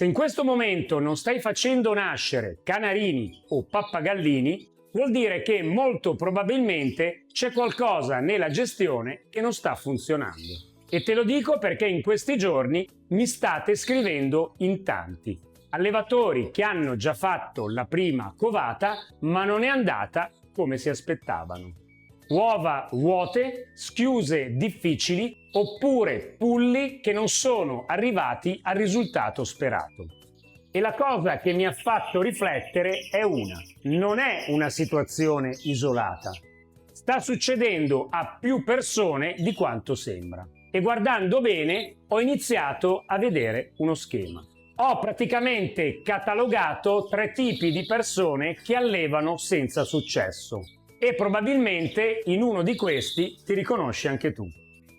Se in questo momento non stai facendo nascere canarini o pappagallini, vuol dire che molto probabilmente c'è qualcosa nella gestione che non sta funzionando. E te lo dico perché in questi giorni mi state scrivendo in tanti. Allevatori che hanno già fatto la prima covata, ma non è andata come si aspettavano. Uova vuote, schiuse difficili oppure pulli che non sono arrivati al risultato sperato. E la cosa che mi ha fatto riflettere è non è una situazione isolata. Sta succedendo a più persone di quanto sembra. E guardando bene ho iniziato a vedere uno schema. Ho praticamente catalogato 3 tipi di persone che allevano senza successo. E probabilmente in uno di questi ti riconosci anche tu.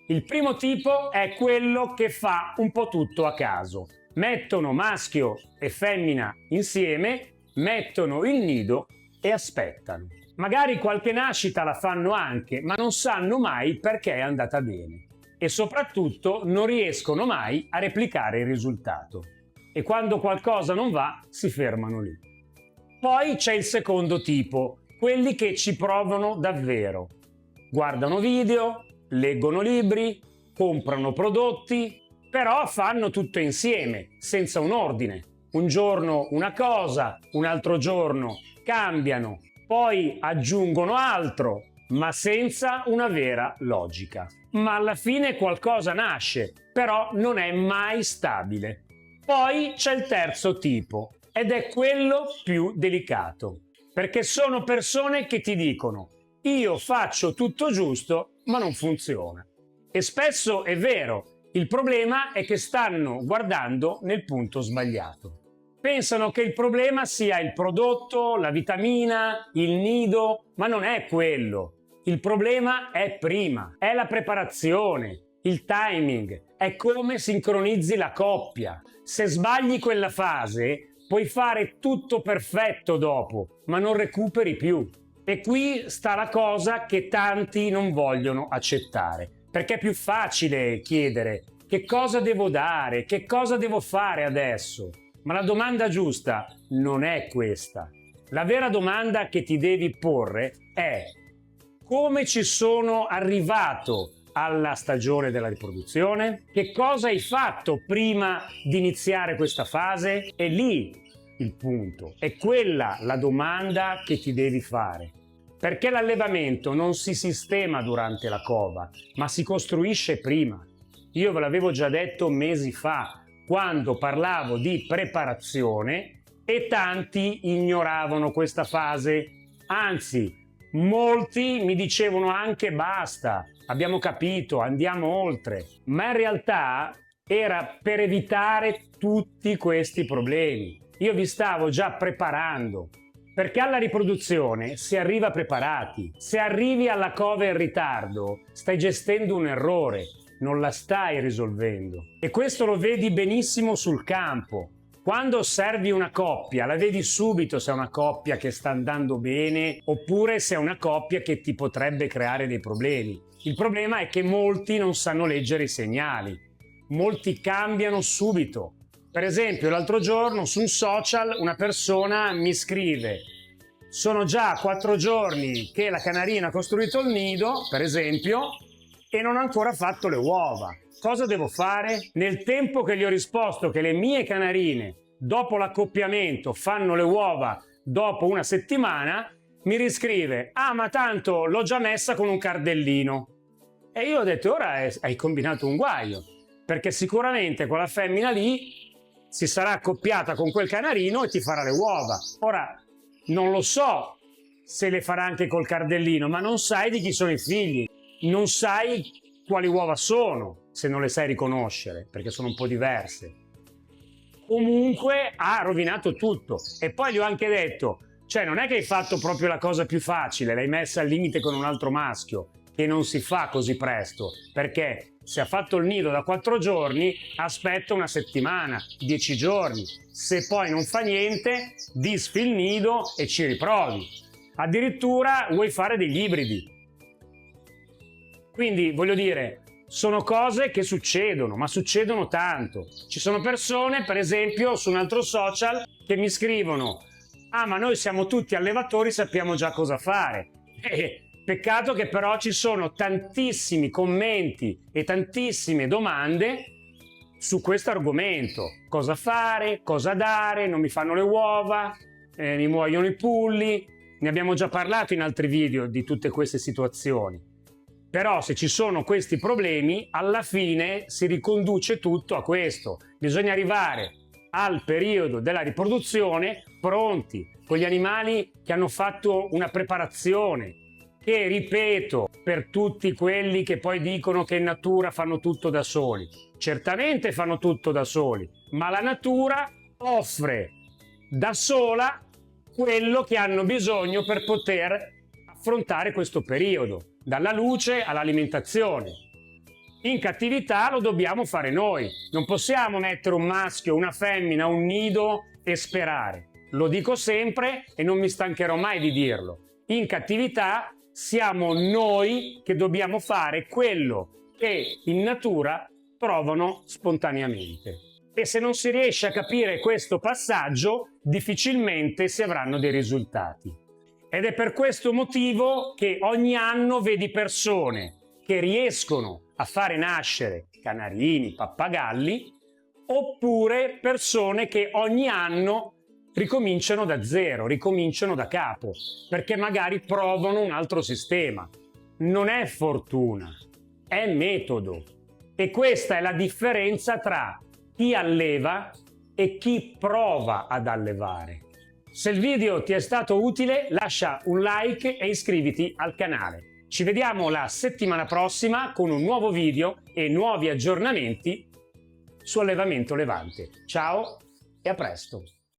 Il primo tipo è quello che fa un po' tutto a caso. Mettono maschio e femmina insieme, mettono il nido e aspettano. Magari qualche nascita la fanno anche, ma non sanno mai perché è andata bene. E soprattutto non riescono mai a replicare il risultato. E quando qualcosa non va, si fermano lì. Poi c'è il secondo tipo, quelli che ci provano davvero. Guardano video, leggono libri, comprano prodotti, però fanno tutto insieme, senza un ordine. Un giorno una cosa, un altro giorno cambiano, poi aggiungono altro, ma senza una vera logica. Ma alla fine qualcosa nasce, però non è mai stabile. Poi c'è il terzo tipo, ed è quello più delicato. Perché sono persone che ti dicono io faccio tutto giusto ma non funziona. E spesso è vero, il problema è che stanno guardando nel punto sbagliato. Pensano che il problema sia il prodotto, la vitamina, il nido, ma non è quello. Il problema è prima, è la preparazione, il timing, è come sincronizzi la coppia. Se sbagli quella fase puoi fare tutto perfetto dopo, ma non recuperi più. E qui sta la cosa che tanti non vogliono accettare, perché è più facile chiedere che cosa devo dare, che cosa devo fare adesso. Ma la domanda giusta non è questa. La vera domanda che ti devi porre è come ci sono arrivato alla stagione della riproduzione? Che cosa hai fatto prima di iniziare questa fase? È lì il punto, è quella la domanda che ti devi fare. Perché l'allevamento non si sistema durante la cova, ma si costruisce prima. Io ve l'avevo già detto mesi fa, quando parlavo di preparazione e tanti ignoravano questa fase. Anzi, molti mi dicevano anche basta, abbiamo capito, andiamo oltre. Ma in realtà era per evitare tutti questi problemi. Io vi stavo già preparando, perché alla riproduzione si arriva preparati. Se arrivi alla cova in ritardo, stai gestendo un errore, non la stai risolvendo. E questo lo vedi benissimo sul campo. Quando osservi una coppia, la vedi subito se è una coppia che sta andando bene oppure se è una coppia che ti potrebbe creare dei problemi. Il problema è che molti non sanno leggere i segnali. Molti cambiano subito. Per esempio, l'altro giorno su un social una persona mi scrive: sono già 4 giorni che la canarina ha costruito il nido, per esempio, e non ha ancora fatto le uova. Cosa devo fare? Nel tempo che gli ho risposto che le mie canarine, dopo l'accoppiamento, fanno le uova dopo una settimana, mi riscrive: ah, ma tanto l'ho già messa con un cardellino. E io ho detto: ora hai combinato un guaio, perché sicuramente quella femmina lì si sarà accoppiata con quel canarino e ti farà le uova. Ora, non lo so se le farà anche col cardellino, ma non sai di chi sono i figli, non sai quali uova sono, se non le sai riconoscere, perché sono un po' diverse. Comunque ha rovinato tutto. E poi gli ho anche detto, cioè non è che hai fatto proprio la cosa più facile, l'hai messa al limite con un altro maschio, che non si fa così presto, perché se ha fatto il nido da 4 giorni, aspetta una settimana, 10 giorni. Se poi non fa niente, disfi il nido e ci riprovi. Addirittura vuoi fare degli ibridi. Quindi, voglio dire, sono cose che succedono, ma succedono tanto. Ci sono persone, per esempio, su un altro social che mi scrivono: ah, ma noi siamo tutti allevatori, sappiamo già cosa fare. Peccato che però ci sono tantissimi commenti e tantissime domande su questo argomento. Cosa fare, cosa dare, non mi fanno le uova, mi muoiono i pulli. Ne abbiamo già parlato in altri video di tutte queste situazioni. Però se ci sono questi problemi, alla fine si riconduce tutto a questo. Bisogna arrivare al periodo della riproduzione pronti, con gli animali che hanno fatto una preparazione, che, ripeto, per tutti quelli che poi dicono che in natura fanno tutto da soli. Certamente fanno tutto da soli, ma la natura offre da sola quello che hanno bisogno per poter affrontare questo periodo, dalla luce all'alimentazione. In cattività lo dobbiamo fare noi, non possiamo mettere un maschio, una femmina, un nido e sperare. Lo dico sempre e non mi stancherò mai di dirlo. In cattività siamo noi che dobbiamo fare quello che in natura trovano spontaneamente. E se non si riesce a capire questo passaggio, difficilmente si avranno dei risultati. Ed è per questo motivo che ogni anno vedi persone che riescono a fare nascere canarini, pappagalli, oppure persone che ogni anno ricominciano da zero, ricominciano da capo, perché magari provano un altro sistema. Non è fortuna, è metodo. E questa è la differenza tra chi alleva e chi prova ad allevare. Se il video ti è stato utile, lascia un like e iscriviti al canale. Ci vediamo la settimana prossima con un nuovo video e nuovi aggiornamenti su allevamento levante. Ciao e a presto!